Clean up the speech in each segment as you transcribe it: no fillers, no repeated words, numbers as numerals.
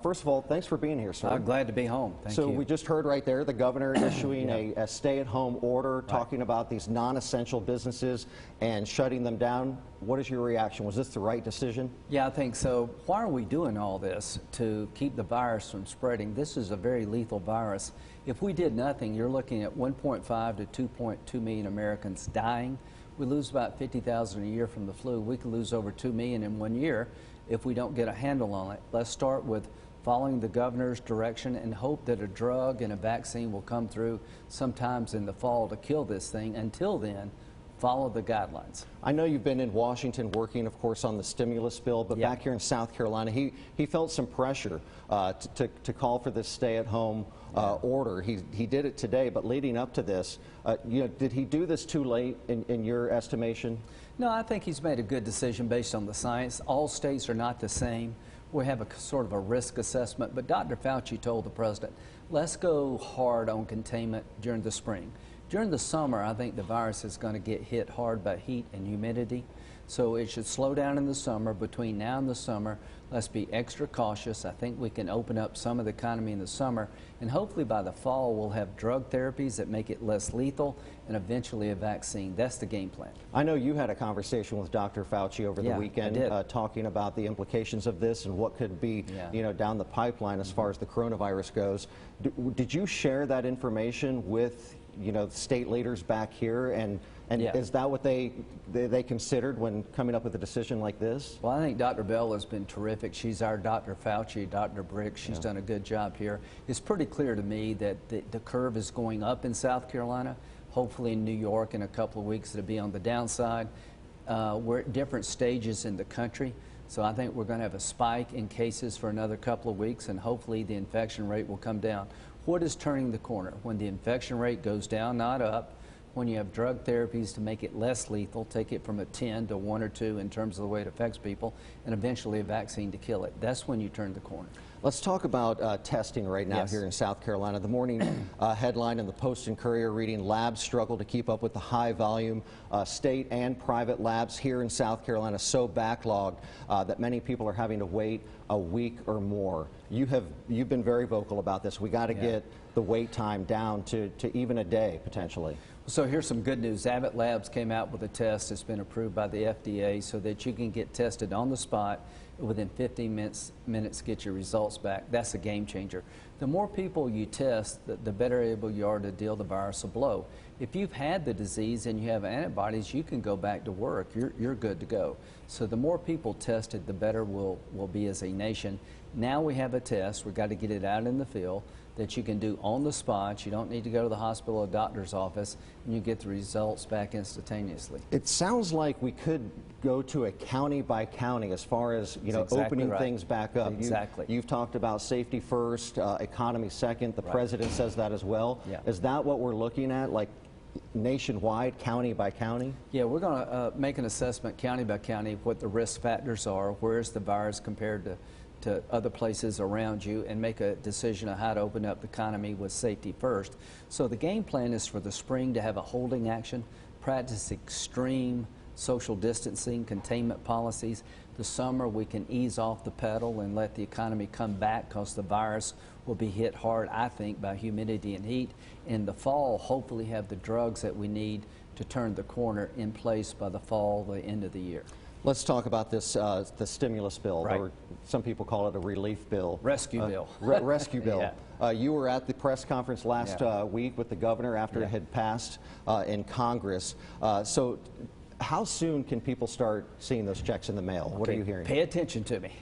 First of all, thanks for being here, sir. Glad to be home. Thank you. So we just heard right there the governor issuing a stay-at-home order talking about these non-essential businesses and shutting them down. What is your reaction? Was this the right decision? Yeah, I think so. Why are we doing all this? To keep the virus from spreading. This is a very lethal virus. If we did nothing, you're looking at 1.5 to 2.2 million Americans dying. We lose about 50,000 a year from the flu. We could lose over 2 million in 1 year if we don't get a handle on it. Let's start with following the governor's direction and hope that a drug and a vaccine will come through sometimes in the fall to kill this thing. Until then, follow the guidelines. I know you've been in Washington working, of course, on the stimulus bill, but back here in South Carolina, he felt some pressure to call for this stay-at-home order. He did it today, but leading up to this, did he do this too late in your estimation? No, I think he's made a good decision based on the science. All states are not the same. We have a sort of a risk assessment, but Dr. Fauci told the president, let's go hard on containment during the spring. During the summer, I think the virus is going to get hit hard by heat and humidity, so it should slow down in the summer. Between now and the summer, let's be extra cautious. I think we can open up some of the economy in the summer, and hopefully by the fall we'll have drug therapies that make it less lethal and eventually a vaccine. That's the game plan. I know you had a conversation with Dr. Fauci over the weekend talking about the implications of this and what could be down the pipeline as far as the coronavirus goes. Did you share that information with state leaders back here, and is that what they considered when coming up with a decision like this? Well, I think Dr. Bell has been terrific. She's our Dr. Fauci, Dr. Brick. She's done a good job here. It's pretty clear to me that the curve is going up in South Carolina. Hopefully in New York in a couple of weeks it'll be on the downside. We're at different stages in the country. So I think we're going to have a spike in cases for another couple of weeks, and hopefully the infection rate will come down. What is turning the corner? When the infection rate goes down, not up, when you have drug therapies to make it less lethal, take it from a 10 to 1 or 2 in terms of the way it affects people, and eventually a vaccine to kill it. That's when you turn the corner. Let's talk about testing right now here in South Carolina. The morning headline in the Post and Courier reading, labs struggle to keep up with the high volume. State and private labs here in South Carolina so backlogged that many people are having to wait a week or more. You've been very vocal about this. We got to get the wait time down to even a day potentially. So here's some good news. Abbott Labs came out with a test that's been approved by the FDA so that you can get tested on the spot. Within 15 minutes get your results back. That's a game changer. The more people you test, the better able you are to deal the virus a blow. If you've had the disease and you have antibodies, you can go back to work. You're good to go. So the more people tested, the better we'll be as a nation. Now we have a test. We've got to get it out in the field that you can do on the spot. You don't need to go to the hospital or doctor's office, and you get the results back instantaneously. It sounds like we could go to a county by county as far as opening things back up. Exactly. You've talked about safety first, economy second. The president says that as well. Is that what we're looking at, like nationwide, county by county? Yeah, we're going to make an assessment county by county of what the risk factors are, where's the virus compared to other places around you, and make a decision on how to open up the economy with safety first. So the game plan is for the spring to have a holding action, practice extreme social distancing, containment policies. The summer we can ease off the pedal and let the economy come back because the virus will be hit hard, I think, by humidity and heat. In the fall, hopefully have the drugs that we need to turn the corner in place by the fall, the end of the year. Let's talk about this, the stimulus bill, or some people call it a relief bill. Rescue bill. Rescue bill. You were at the press conference last week with the governor after it had passed in Congress. So how soon can people start seeing those checks in the mail? What are you hearing? Pay attention to me.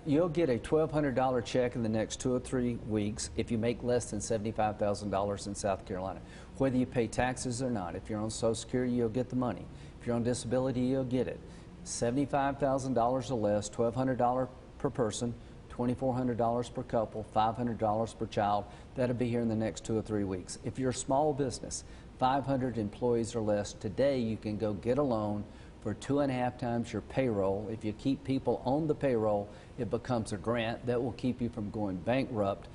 You'll get a $1,200 check in the next 2 or 3 weeks if you make less than $75,000 in South Carolina, whether you pay taxes or not. If you're on Social Security, you'll get the money. If you're on disability, you'll get it. $75,000 or less, $1,200 per person, $2,400 per couple, $500 per child. That'll be here in the next 2 or 3 weeks. If you're a small business, 500 employees or less, today you can go get a loan for 2.5 times your payroll. If you keep people on the payroll, it becomes a grant that will keep you from going bankrupt.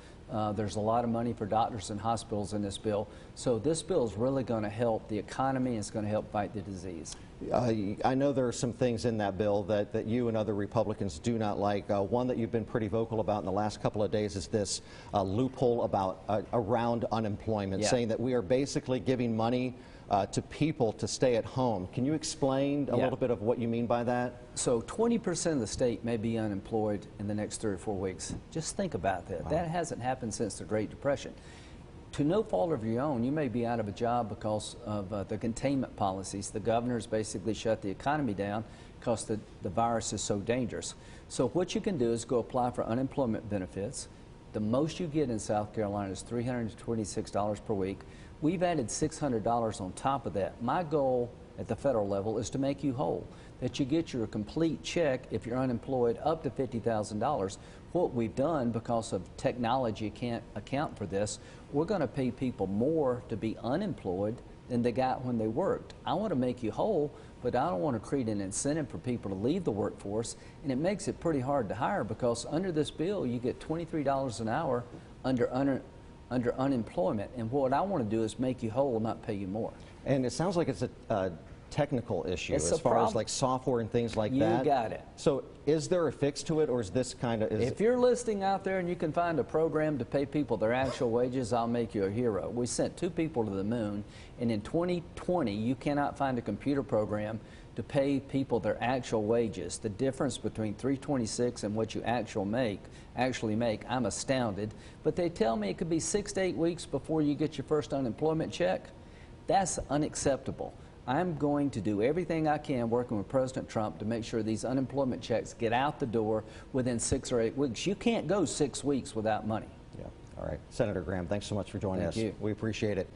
There's a lot of money for doctors and hospitals in this bill. So this bill is really going to help the economy, and it's going to help fight the disease. I know there are some things in that bill that you and other Republicans do not like. One that you've been pretty vocal about in the last couple of days is this loophole about around unemployment, saying that we are basically giving money to people to stay at home. Can you explain a little bit of what you mean by that? So 20% of the state may be unemployed in the next 3 or 4 weeks. Just think about that. Wow. That hasn't happened since the Great Depression. To no fault of your own, you may be out of a job because of the containment policies. The governor's basically shut the economy down because the virus is so dangerous. So what you can do is go apply for unemployment benefits. The most you get in South Carolina is $326 per week. We've added $600 on top of that. My goal at the federal level is to make you whole, that you get your complete check if you're unemployed up to $50,000. What we've done, because of technology can't account for this, we're going to pay people more to be unemployed than they got when they worked. I want to make you whole, but I don't want to create an incentive for people to leave the workforce, and it makes it pretty hard to hire because under this bill you get $23 an hour under unemployment, and what I want to do is make you whole, not pay you more. And it sounds like it's a technical issue as far as like software and things like that. You got it. So is there a fix to it, or is this kind of... If you're listening out there and you can find a program to pay people their actual wages, I'll make you a hero. We sent 2 people to the moon, and in 2020 you cannot find a computer program to pay people their actual wages. The difference between $326 and what you actually make, I'm astounded. But they tell me it could be 6 to 8 weeks before you get your first unemployment check. That's unacceptable. I'm going to do everything I can working with President Trump to make sure these unemployment checks get out the door within 6 or 8 weeks. You can't go 6 weeks without money. Yeah. All right. Senator Graham, thanks so much for joining us. Thank you. We appreciate it.